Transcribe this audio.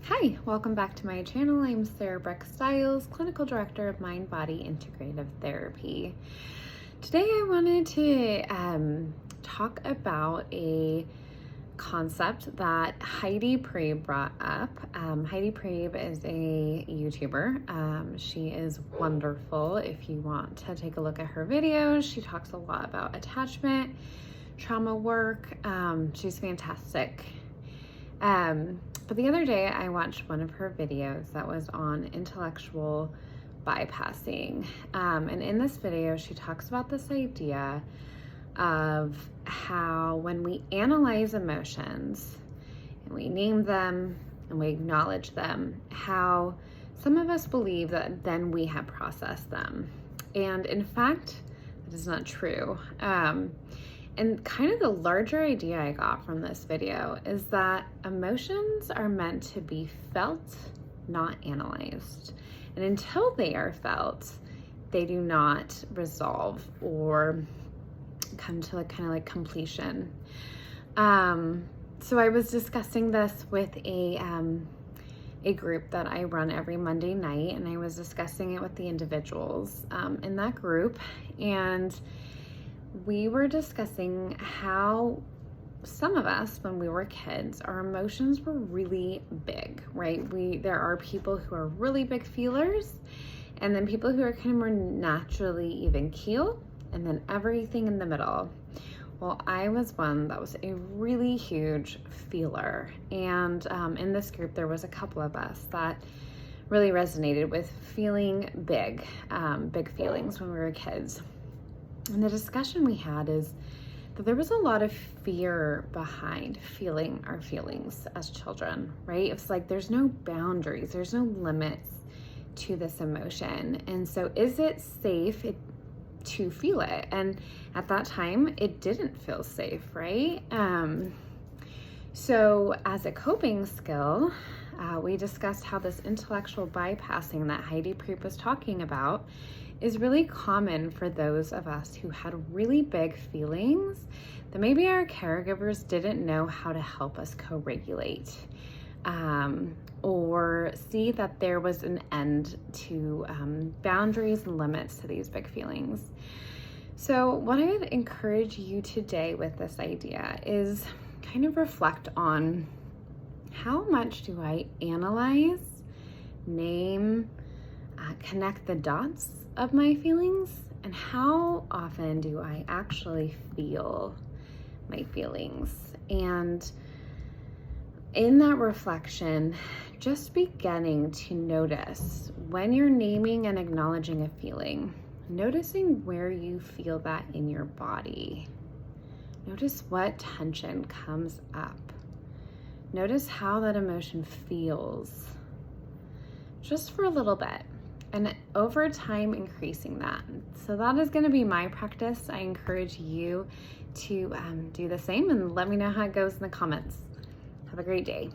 Hi, welcome back to my channel. I'm Sarah-Brooke, Clinical Director of Mind Body Integrative Therapy. Today I wanted to talk about a concept that Heidi Priebe brought up. Heidi Priebe is a YouTuber. She is wonderful. If you want to take a look at her videos, she talks a lot about attachment, trauma work. She's fantastic. But the other day I watched one of her videos that was on intellectual bypassing. And in this video, she talks about this idea of how when we analyze emotions and we name them and we acknowledge them, how some of us believe that then we have processed them. And in fact, that is not true. And kind of the larger idea I got from this video is that emotions are meant to be felt, not analyzed. And until they are felt, they do not resolve or come to like completion. So I was discussing this with a group that I run every Monday night, and I was discussing it with the individuals in that group, and we were discussing how some of us, when we were kids, our emotions were really big, right? There are people who are really big feelers, and then people who are kind of more naturally even keel, and then everything in the middle. Well, I was one that was a really huge feeler, and in this group there was a couple of us that really resonated with feeling big feelings when we were kids. And the discussion we had is that there was a lot of fear behind feeling our feelings as children, right? It's like there's no boundaries, there's no limits to this emotion. And so is it safe to feel it? And at that time, it didn't feel safe, right? So as a coping skill, we discussed how this intellectual bypassing that Heidi Priebe was talking about is really common for those of us who had really big feelings that maybe our caregivers didn't know how to help us co-regulate, or see that there was an end to boundaries and limits to these big feelings. So what I would encourage you today with this idea is kind of reflect on how much do I analyze, name, connect the dots of my feelings, and how often do I actually feel my feelings? And in that reflection, just beginning to notice when you're naming and acknowledging a feeling, noticing where you feel that in your body. Notice what tension comes up. Notice how that emotion feels, just for a little bit. And over time, increasing that. So that is going to be my practice. I encourage you to do the same, and let me know how it goes in the comments. Have a great day.